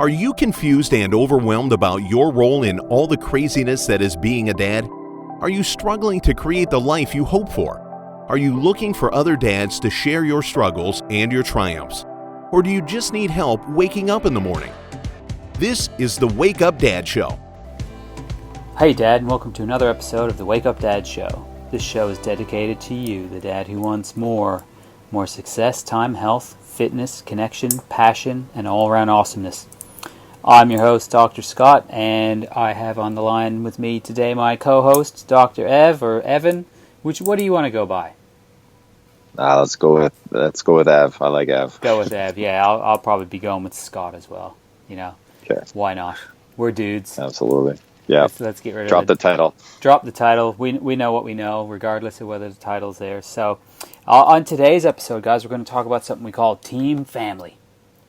Are you confused and overwhelmed about your role in all the craziness that is being a dad? Are you struggling to create the life you hope for? Are you looking for other dads to share your struggles and your triumphs? Or do you just need help waking up in the morning? This is the Wake Up Dad Show. Hey Dad, and welcome to another episode of the Wake Up Dad Show. This show is dedicated to you, the dad who wants more success, time, health, fitness, connection, passion, and all-around awesomeness. I'm your host, Dr. Scott, and I have on the line with me today my co-host, Dr. Ev, or Evan. What do you want to go by? Let's go with Ev. I like Ev. Go with Ev. Yeah, I'll probably be going with Scott as well. You know, okay. Why not? We're dudes. Absolutely. Yeah. Let's get rid of Drop the title. Drop the title. We know what we know, regardless of whether the title's there. So, on today's episode, guys, we're going to talk about something we call team family,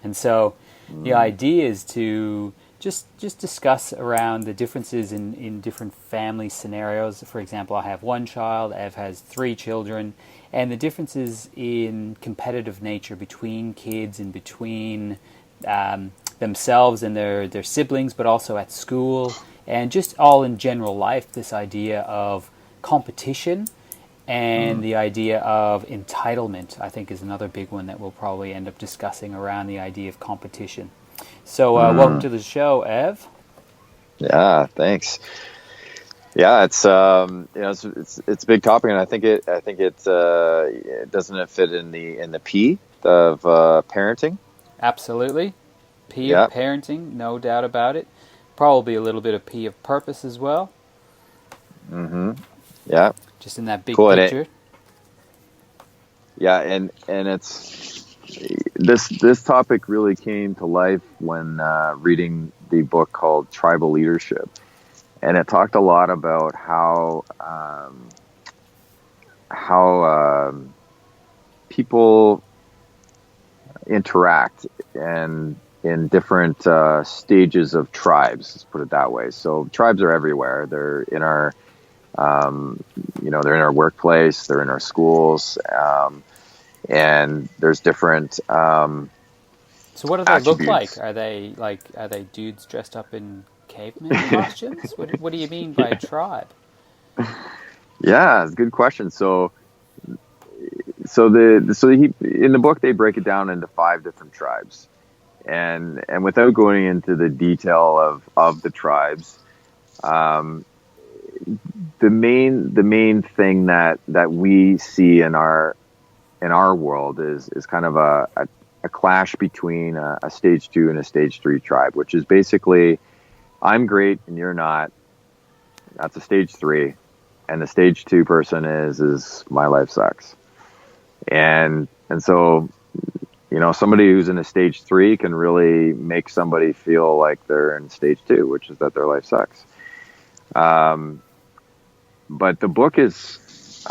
and so. The idea is to just discuss around the differences in different family scenarios. For example, I have one child, Ev has 3 children, and the differences in competitive nature between kids and between themselves and their siblings, but also at school, and just all in general life, this idea of competition and the idea of entitlement, I think, is another big one that we'll probably end up discussing around the idea of competition. So, welcome to the show, Ev. Yeah, thanks. Yeah, it's it's a big topic, and I think it doesn't it fit in the P of parenting. Absolutely, P of parenting, no doubt about it. Probably a little bit of P of purpose as well. Mm-hmm. Yeah. Just in that big cool. picture. Yeah, and it's this topic really came to life when reading the book called Tribal Leadership, and it talked a lot about how people interact and in different stages of tribes. Let's put it that way. So tribes are everywhere. They're in our they're in our workplace, they're in our schools, and there's different so what do they attributes. look like? Are they dudes dressed up in caveman costumes? What do you mean by a tribe? Yeah, it's a good question. So in the book they break it down into 5 different tribes, and without going into the detail of the tribes, the main thing that we see in our world is kind of a clash between a stage 2 and a stage 3 tribe, which is basically I'm great and you're not. That's a stage 3, and the stage 2 person is my life sucks, and so somebody who's in a stage 3 can really make somebody feel like they're in stage 2, which is that their life sucks. But the book creates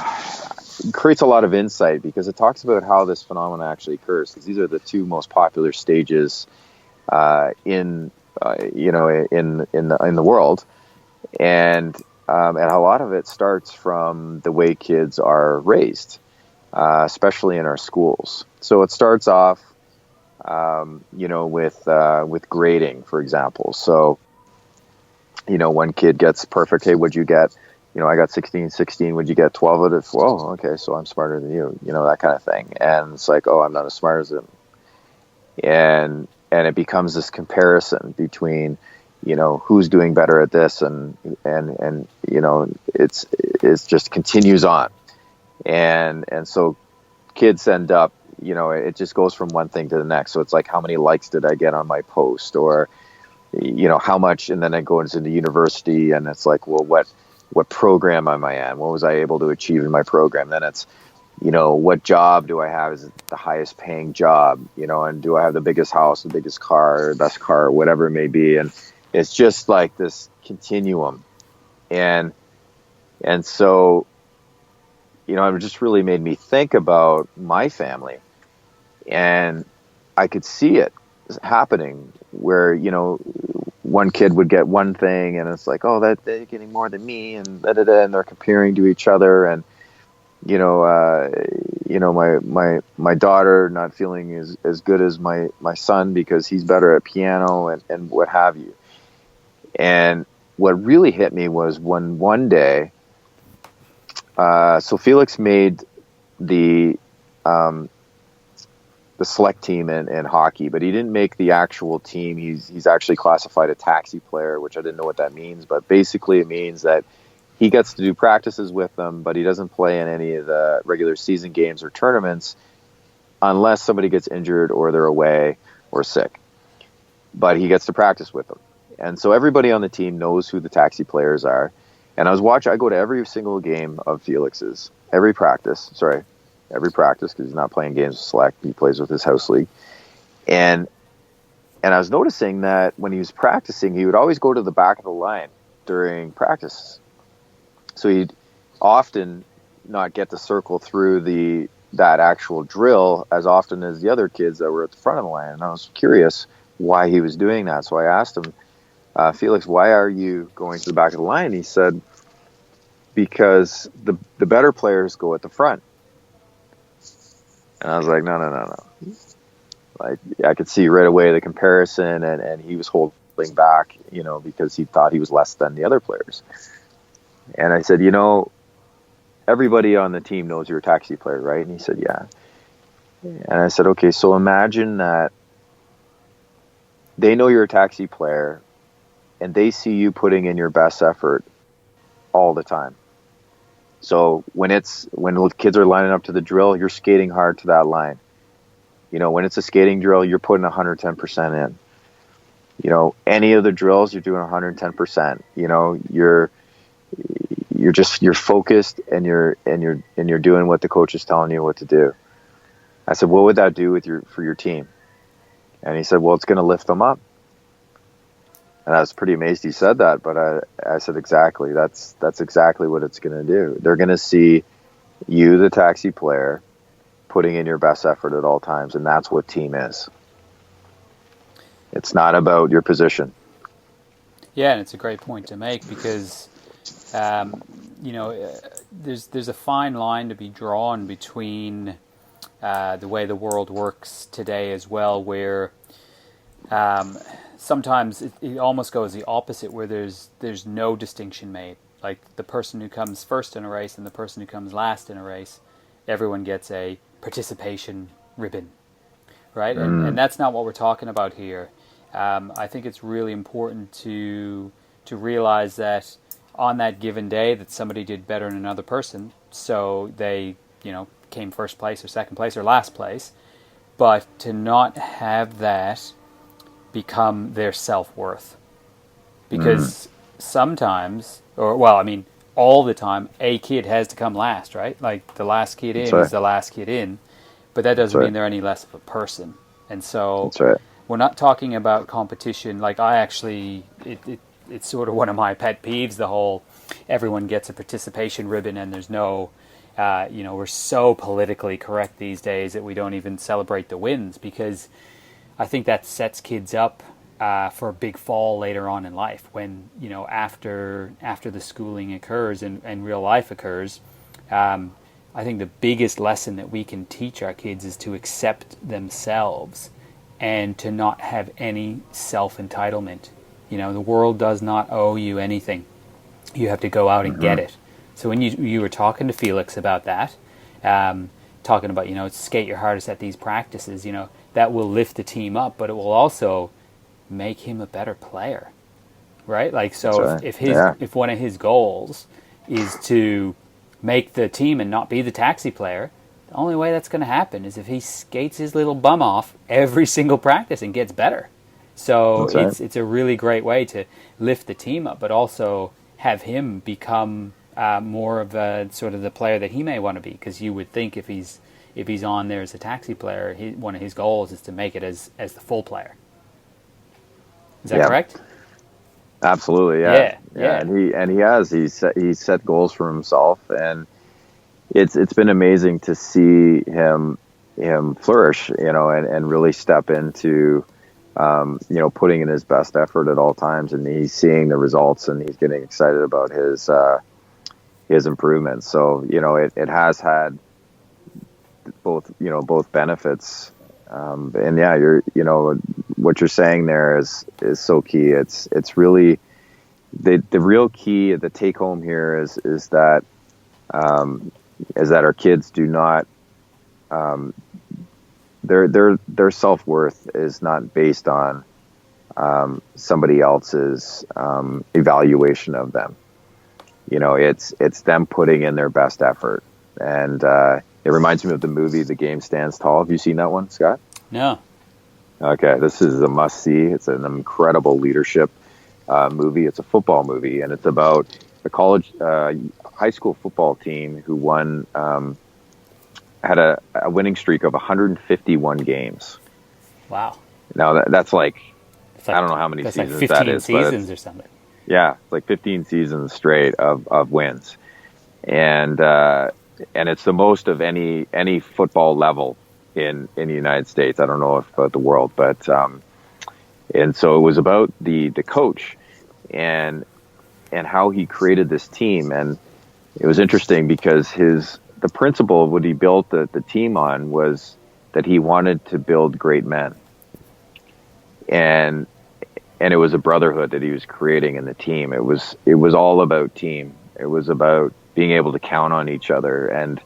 a lot of insight because it talks about how this phenomenon actually occurs. Because these are the 2 most popular stages in the world, and a lot of it starts from the way kids are raised, especially in our schools. So it starts off, with grading, for example. So, one kid gets perfect. Hey, what'd you get? I got 16. Would you get 12 out of 12? Okay, so I'm smarter than you. That kind of thing. And it's like, oh, I'm not as smart as him. And it becomes this comparison between, who's doing better at this, and it's just continues on. And so kids end up, it just goes from one thing to the next. So it's like, how many likes did I get on my post, or how much? And then it goes into university, and it's like, well, what program am I in? What was I able to achieve in my program? Then it's, what job do I have? Is it the highest paying job? And do I have the biggest house, the biggest car, best car, whatever it may be? And it's just like this continuum. And so, it just really made me think about my family, and I could see it happening where, one kid would get one thing, and it's like, oh, that they're getting more than me, and and they're comparing to each other, and my daughter not feeling as good as my son because he's better at piano and what have you. And what really hit me was when one day, so Felix made the select team in hockey, but he didn't make the actual team. He's actually classified a taxi player, which I didn't know what that means, but basically it means that he gets to do practices with them, but he doesn't play in any of the regular season games or tournaments unless somebody gets injured or they're away or sick. But he gets to practice with them. And so everybody on the team knows who the taxi players are. And I go to every single game of Felix's, every practice, because he's not playing games with select. He plays with his house league. And I was noticing that when he was practicing, he would always go to the back of the line during practice. So he'd often not get to circle through that actual drill as often as the other kids that were at the front of the line. And I was curious why he was doing that. So I asked him, Felix, why are you going to the back of the line? He said, because the better players go at the front. And I was like, no. Like, I could see right away the comparison, and he was holding back, because he thought he was less than the other players. And I said, everybody on the team knows you're a taxi player, right? And he said, yeah. And I said, okay, so imagine that they know you're a taxi player and they see you putting in your best effort all the time. So when kids are lining up to the drill, you're skating hard to that line. When it's a skating drill, you're putting 110% in. Any of the drills, you're doing 110%. You're focused and you're doing what the coach is telling you what to do. I said, what would that do for your team? And he said, well, it's going to lift them up. And I was pretty amazed he said that, but I said, exactly. That's exactly what it's going to do. They're going to see you, the taxi player, putting in your best effort at all times, and that's what team is. It's not about your position. Yeah, and it's a great point to make because, there's a fine line to be drawn between the way the world works today as well, where sometimes it almost goes the opposite, where there's no distinction made. Like the person who comes first in a race and the person who comes last in a race, everyone gets a participation ribbon, right? And that's not what we're talking about here. I think it's really important to realize that on that given day that somebody did better than another person, so they, came first place or second place or last place, but to not have that become their self-worth. Because sometimes, all the time, a kid has to come last, right? Like the last kid in is the last kid in, but that doesn't mean they're any less of a person. And so we're not talking about competition. Like it's sort of one of my pet peeves, the whole everyone gets a participation ribbon and there's no, we're so politically correct these days that we don't even celebrate the wins, because I think that sets kids up for a big fall later on in life when, after the schooling occurs and real life occurs. I think the biggest lesson that we can teach our kids is to accept themselves and to not have any self-entitlement. The world does not owe you anything. You have to go out and get it. So when you were talking to Felix about that, talking about, skate your hardest at these practices, that will lift the team up, but it will also make him a better player, right? Like, so if one of his goals is to make the team and not be the taxi player, the only way that's going to happen is if he skates his little bum off every single practice and gets better. So it's a really great way to lift the team up, but also have him become more of a sort of the player that he may want to be. Because you would think if he's on there as a taxi player, one of his goals is to make it as the full player. Is that correct? Absolutely, yeah. He's set goals for himself, and it's been amazing to see him flourish, and really step into putting in his best effort at all times, and he's seeing the results, and he's getting excited about his his improvements. So, it has had both benefits. And yeah, what you're saying there is so key. It's really the real key. The take home here is that our kids do not, their self-worth is not based on somebody else's evaluation of them. It's them putting in their best effort. And it reminds me of the movie The Game Stands Tall. Have you seen that one, Scott? No. Okay, this is a must-see. It's an incredible leadership movie. It's a football movie, and it's about a high school football team who had a winning streak of 151 games. Wow. Now that's like I don't know how many seasons like 15 that is. seasons or something. Yeah, it's like 15 seasons straight of wins, and it's the most of any football level in the United States. I don't know if about the world, but and so it was about the coach and how he created this team. And it was interesting because the principle of what he built the team on was that he wanted to build great men, and it was a brotherhood that he was creating in the team. It was all about team. It was about being able to count on each other. And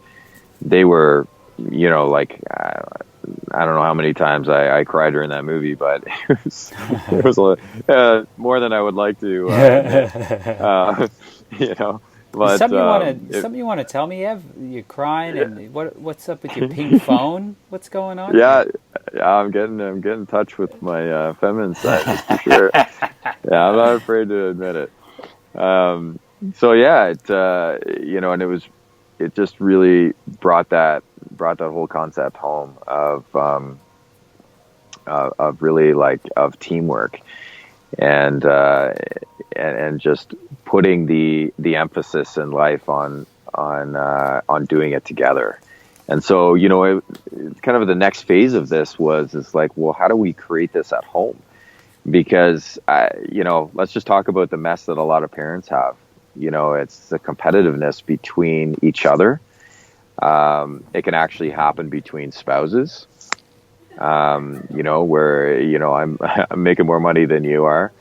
they were, like, I don't know how many times I cried during that movie, but it was more than I would like to, But something you want to tell me, Ev? You're crying, and what's up with your pink phone? What's going on? Yeah, I'm getting in touch with my feminine side, that's for sure. Yeah, I'm not afraid to admit it. So yeah, and it just really brought that whole concept home of really of teamwork and just putting the emphasis in life on doing it together. And so, kind of the next phase of this is like, well, how do we create this at home? Because, let's just talk about the mess that a lot of parents have. It's the competitiveness between each other. It can actually happen between spouses, where, I'm making more money than you are,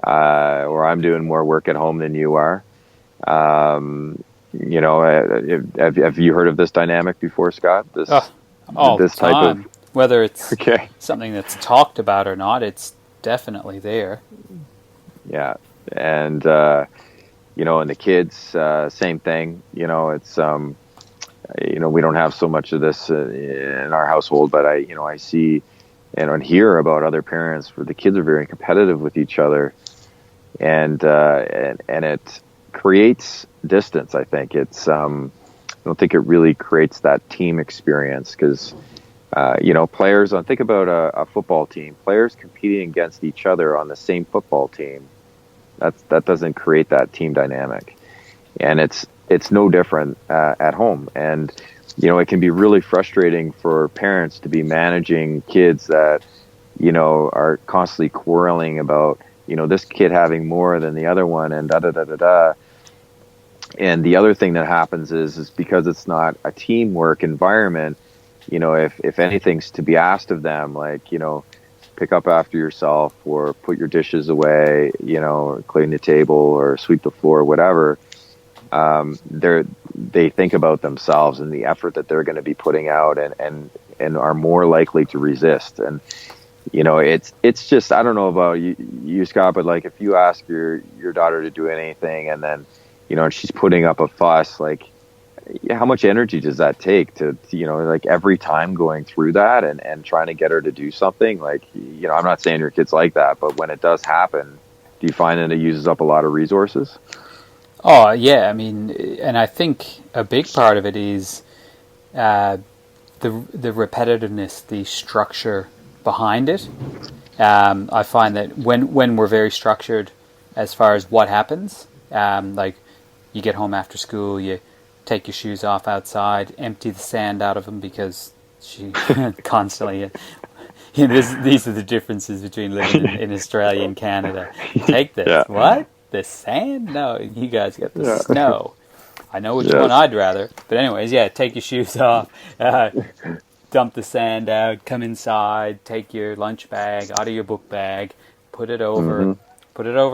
or I'm doing more work at home than you are. Have you heard of this dynamic before, Scott? All this the time. Whether it's okay. something that's talked about or not, it's definitely there. Yeah. And, and the kids, same thing, it's, we don't have so much of this in our household, but I see and hear about other parents where the kids are very competitive with each other, and it creates distance. I think I don't think it really creates that team experience because, players think about a football team, players competing against each other on the same football team. That doesn't create that team dynamic, and it's no different at home. And it can be really frustrating for parents to be managing kids that are constantly quarreling about this kid having more than the other one and da da da da da. And the other thing that happens is because it's not a teamwork environment. If anything's to be asked of them, like pick up after yourself or put your dishes away, or clean the table or sweep the floor, whatever. They think about themselves and the effort that they're going to be putting out and are more likely to resist. And, it's just, I don't know about you, Scott, but like if you ask your daughter to do anything and then, and she's putting up a fuss, like how much energy does that take to like every time going through that and trying to get her to do something like, I'm not saying your kid's like that, but when it does happen, do you find that it uses up a lot of resources? Oh, yeah. I mean, and I think a big part of it is the repetitiveness, the structure behind it. I find that when we're very structured as far as what happens, like you get home after school, you take your shoes off outside, empty the sand out of them because she constantly... these are the differences between living in Australia and Canada. Take this. Yeah. What? The sand? No, you guys get the snow. I know which one I'd rather. But anyways, yeah, take your shoes off, dump the sand out, come inside, take your lunch bag out of your book bag, put it over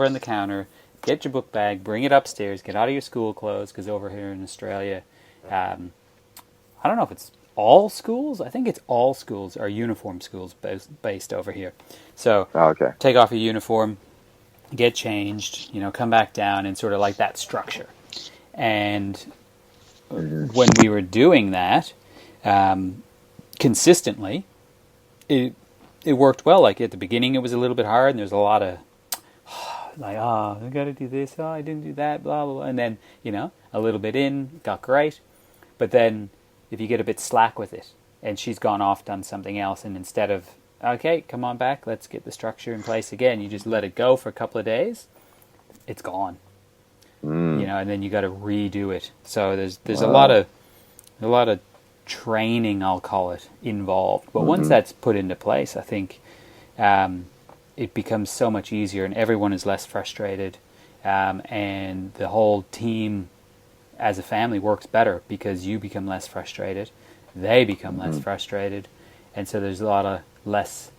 in the counter, get your book bag, bring it upstairs, get out of your school clothes, because over here in Australia, I don't know if it's all schools. I think it's all schools are uniform schools based over here. So take off your uniform, get changed, come back down, and sort of like that structure. And when we were doing that consistently, it worked well. Like at the beginning, it was a little bit hard, and there's a lot of like, I got to do this, I didn't do that, blah, blah, blah. And then, a little bit in, got great. But then if you get a bit slack with it, and she's gone off, done something else, and instead of, okay, come on back, let's get the structure in place again, you just let it go for a couple of days, it's gone. And then you got to redo it. So there's a lot of training, I'll call it, involved. But once that's put into place, I think it becomes so much easier, and everyone is less frustrated, and the whole team as a family works better because you become less frustrated, they become less frustrated, and so there's a lot of less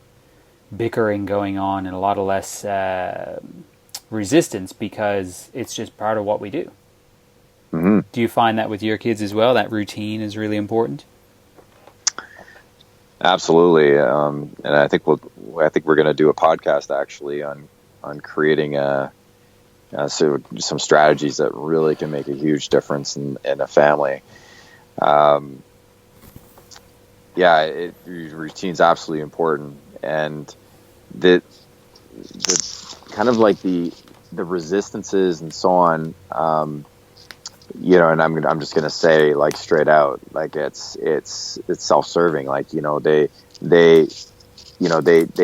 bickering going on and a lot of less resistance, because it's just part of what we do. Do you find that with your kids as well? That routine is really important? Absolutely, and I think we're going to do a podcast actually on creating some strategies that really can make a huge difference in a family. Routine's absolutely important, and the kind of like the resistances and so on. And I'm just gonna say, like, straight out, like it's self-serving. Like, they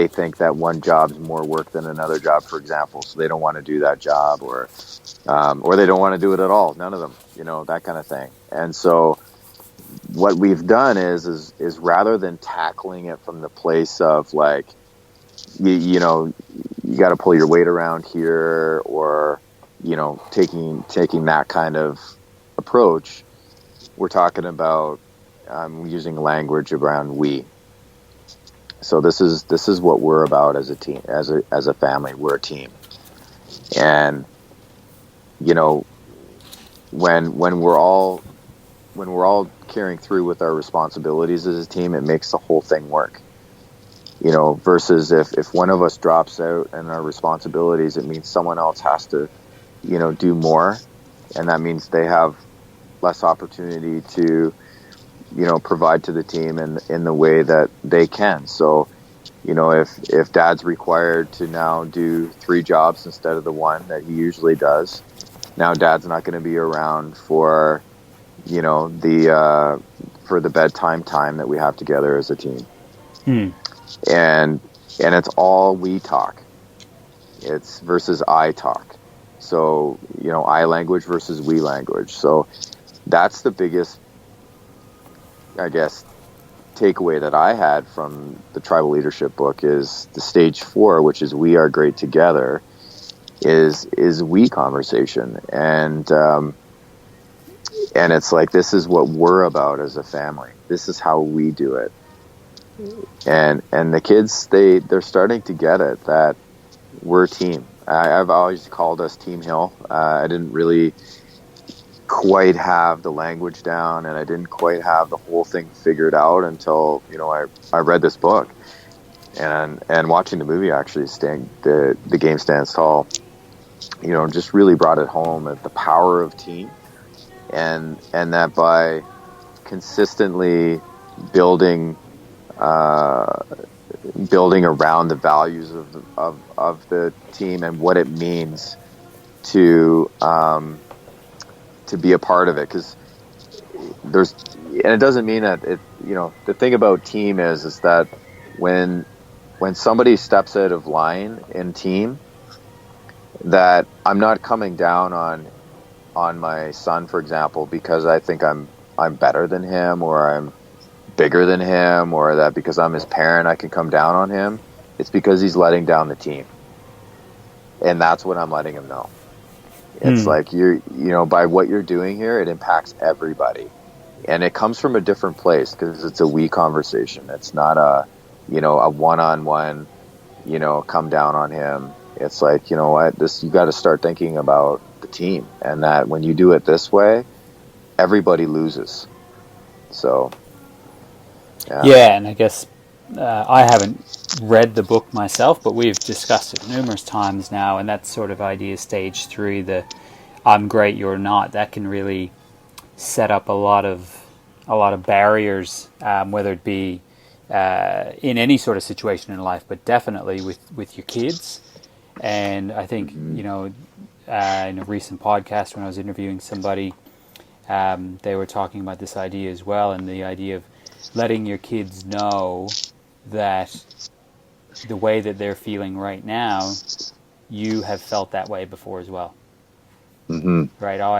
think that one job's more work than another job, for example, so they don't want to do that job, or they don't want to do it at all. None of them, that kind of thing. And so what we've done is rather than tackling it from the place of like, you got to pull your weight around here, or taking that kind of approach, we're talking about using language around we. So this is what we're about as a team, as a family. We're a team, and when we're all carrying through with our responsibilities as a team, it makes the whole thing work. Versus if one of us drops out in our responsibilities, it means someone else has to do more, and that means they have less opportunity to provide to the team in the way that they can. So if dad's required to now do 3 jobs instead of the one that he usually does, now dad's not going to be around for the bedtime time that we have together as a team. And it's all we talk, it's versus I talk. So, I language versus we language. So that's the biggest, I guess, takeaway that I had from the Tribal Leadership book, is the stage 4, which is we are great together, is we conversation. And it's like, this is what we're about as a family. This is how we do it. And the kids, they're starting to get it, that we're a team. I've always called us Team Hill. I didn't really quite have the language down, and I didn't quite have the whole thing figured out until I read this book, and watching the movie, actually, the Game Stands Tall, just really brought it home at the power of team, and that by consistently building around the values of the team and what it means to be a part of it, because it doesn't mean that the thing about team is that when somebody steps out of line in team, that I'm not coming down on my son, for example, because I think I'm better than him, or I'm bigger than him, or that because I'm his parent I can come down on him. It's because he's letting down the team, and that's what I'm letting him know. It's like by what you're doing here, it impacts everybody. And it comes from a different place because it's a we conversation. It's not a one-on-one, come down on him. It's like, you got to start thinking about the team, and that when you do it this way, everybody loses. So, yeah. And I guess I haven't read the book myself, but we've discussed it numerous times now, and that sort of idea, stage 3, the I'm great, you're not, that can really set up a lot of barriers, whether it be in any sort of situation in life, but definitely with your kids. And I think, in a recent podcast when I was interviewing somebody, they were talking about this idea as well, and the idea of letting your kids know that the way that they're feeling right now, you have felt that way before as well. Right? Oh,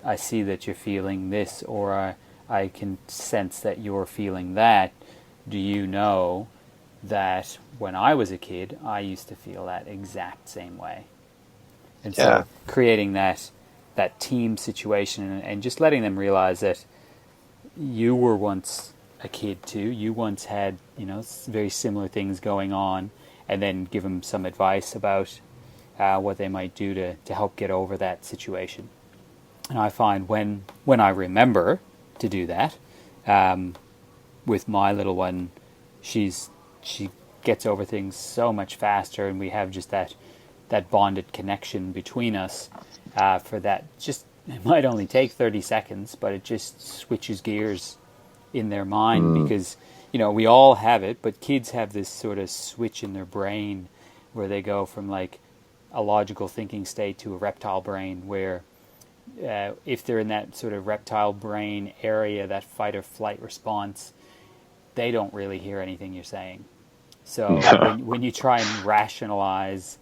I see that you're feeling this, or I can sense that you're feeling that. Do you know that when I was a kid, I used to feel that exact same way? And so creating that team situation, and just letting them realize that you were once a kid too. You once had, very similar things going on, and then give them some advice about what they might do to help get over that situation. And I find when I remember to do that, with my little one, she gets over things so much faster, and we have just that bonded connection between us. For that, just it might only take 30 seconds, but it just switches gears in their mind, because we all have it, but kids have this sort of switch in their brain where they go from like a logical thinking state to a reptile brain, where if they're in that sort of reptile brain area, that fight or flight response, they don't really hear anything you're saying. So when you try and rationalize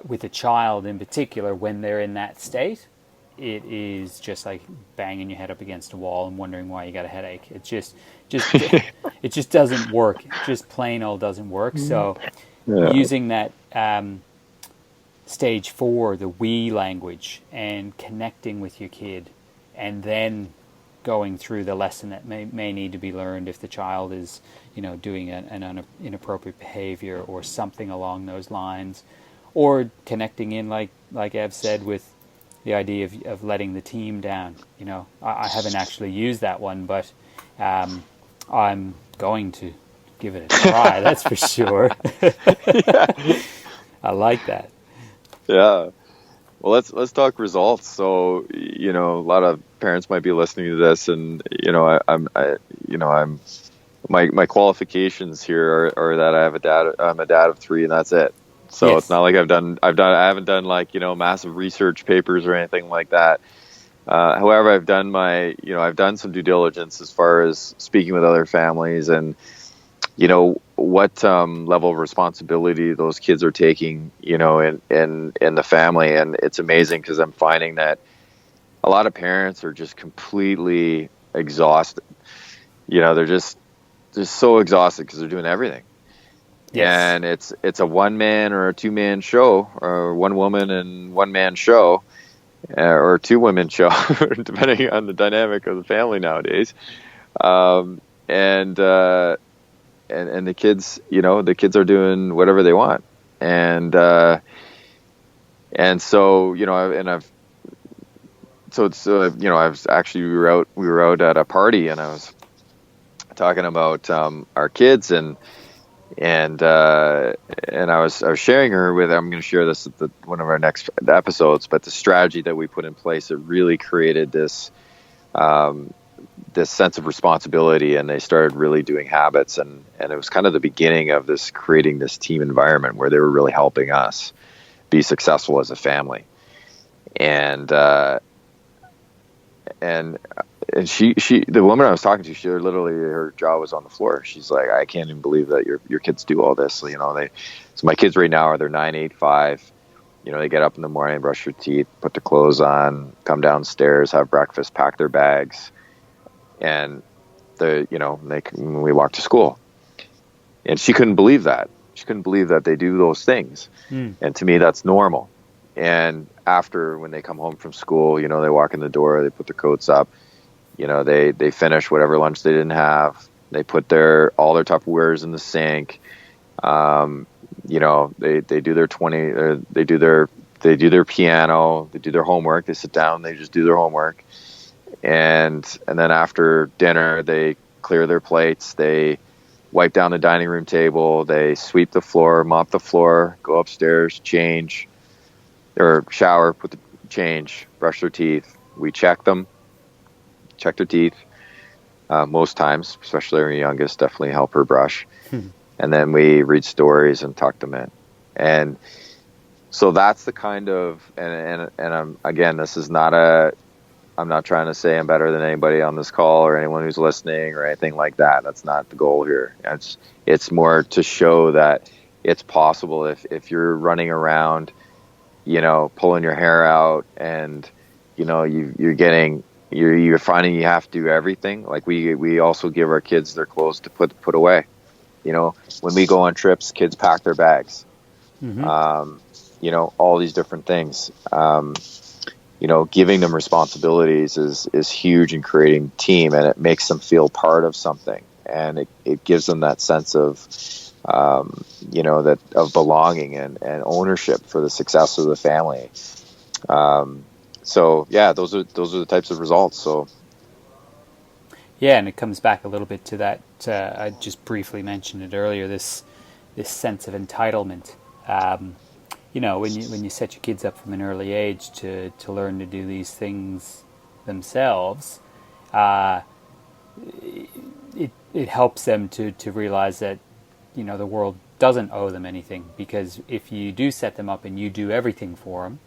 with a child in particular, when they're in that state, it is just like banging your head up against a wall and wondering why you got a headache. It just it just doesn't work. It just plain old doesn't work. So using that stage 4, the we language, and connecting with your kid, and then going through the lesson that may need to be learned if the child is, doing an inappropriate behavior or something along those lines, or connecting in, like Ev said, with the idea of letting the team down. I haven't actually used that one, but I'm going to give it a try. That's for sure. I like that. Yeah. Well, let's talk results. So, a lot of parents might be listening to this, and my qualifications here are that I'm a dad of 3, and that's it. So It's not like I haven't done like, massive research papers or anything like that. However, I've done some due diligence as far as speaking with other families, and what level of responsibility those kids are taking, in the family. And it's amazing, because I'm finding that a lot of parents are just completely exhausted. They're just so exhausted because they're doing everything. Yes. And it's a one-man or a two-man show, or one woman and one-man show, or a two-women show, depending on the dynamic of the family nowadays. And the kids, the kids are doing whatever they want. And so, we were out at a party, and I was talking about our kids, and I was sharing her with, I'm going to share this at one of our next episodes, but the strategy that we put in place, it really created this sense of responsibility, and they started really doing habits, and it was kind of the beginning of creating this team environment where they were really helping us be successful as a family. And she the woman I was talking to, she literally, her jaw was on the floor. She's like, I can't even believe that your kids do all this. So my kids right now they're 9, 8, 5. They get up in the morning, brush their teeth, put their clothes on, come downstairs, have breakfast, pack their bags, and we walk to school. And she couldn't believe that. She couldn't believe that they do those things. And to me, that's normal. And after, when they come home from school, you know, they walk in the door, they put their coats up, you know, they finish whatever lunch they didn't have. They put all their Tupperwares in the sink. You know, they do their they do their piano, they do their homework, they sit down, they just do their homework. And then after dinner, they clear their plates, they wipe down the dining room table, they sweep the floor, mop the floor, go upstairs, change, or shower, change, brush their teeth. We check their teeth. Most times, especially our youngest, definitely help her brush. And then we read stories and tuck them in. And so that's the kind of, and again, this is not I'm not trying to say I'm better than anybody on this call or anyone who's listening or anything like that. That's not the goal here. It's more to show that it's possible if you're running around, you know, pulling your hair out, and, you know, you're finding you have to do everything. Like we also give our kids their clothes to put away. You know, when we go on trips, kids pack their bags. Mm-hmm. You know, all these different things. You know, giving them responsibilities is huge in creating team, and it makes them feel part of something, and it gives them that sense of, you know, of belonging and ownership for the success of the family. So yeah, those are the types of results. So yeah, and it comes back a little bit to that. I just briefly mentioned it earlier. This sense of entitlement. You know, when you set your kids up from an early age to learn to do these things themselves, it helps them to realize that, you know, the world doesn't owe them anything, because if you do set them up and you do everything for them,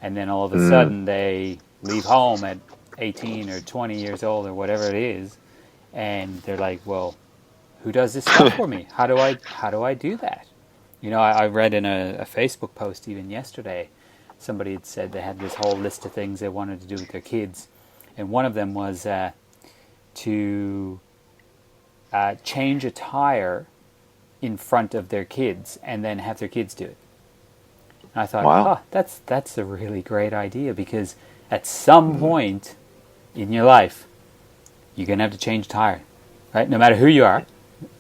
and then all of a sudden they leave home at 18 or 20 years old or whatever it is, and they're like, well, who does this stuff for me? How do I do that? You know, I read in a Facebook post even yesterday, somebody had said they had this whole list of things they wanted to do with their kids, and one of them was to change a tire in front of their kids and then have their kids do it. And I thought, wow, that's a really great idea, because at some point in your life, you're going to have to change a tire, right? No matter who you are.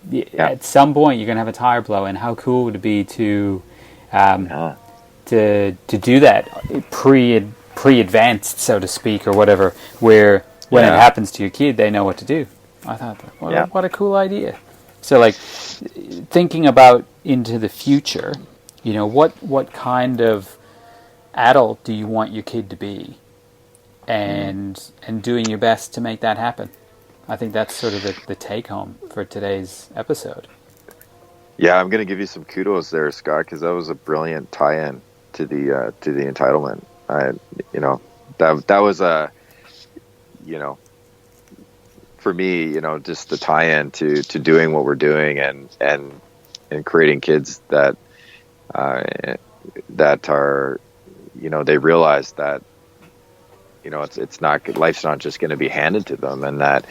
Yeah. At some point you're going to have a tire blow, and how cool would it be to do that pre-advanced, so to speak, or whatever, where when it happens to your kid, they know what to do. I thought, what a cool idea. So, like, thinking about into the future, you know, what kind of adult do you want your kid to be, and doing your best to make that happen. I think that's sort of the take home for today's episode. Yeah, I'm going to give you some kudos there, Scott, because that was a brilliant tie-in to the entitlement. You know, that was a, you know, for me, you know, just the tie-in to doing what we're doing and creating kids that are, you know, they realize that, you know, it's not, life's not just going to be handed to them, and that,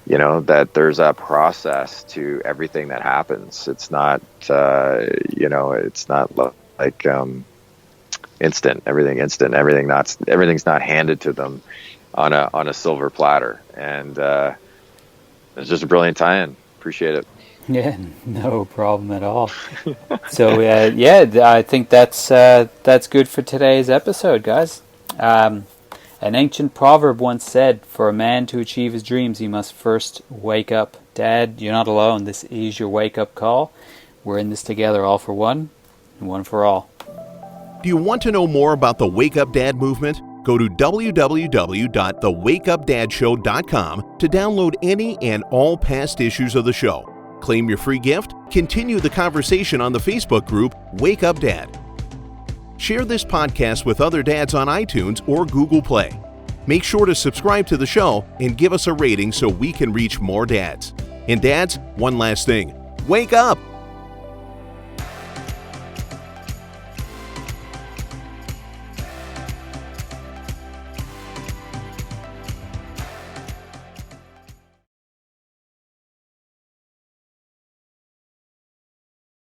you know, that there's a process to everything that happens. It's not, you know, it's not like instant. Everything's not handed to them on a silver platter. And it's just a brilliant tie-in. Appreciate it. Yeah, no problem at all. So I think that's good for today's episode, guys. An ancient proverb once said, for a man to achieve his dreams, he must first wake up. Dad, you're not alone. This is your wake-up call. We're in this together, all for one, and one for all. Do you want to know more about the Wake Up Dad movement? Go to www.thewakeupdadshow.com to download any and all past issues of the show. Claim your free gift. Continue the conversation on the Facebook group Wake Up Dad. Share this podcast with other dads on iTunes or Google Play. Make sure to subscribe to the show and give us a rating so we can reach more dads. And dads, one last thing. Wake up!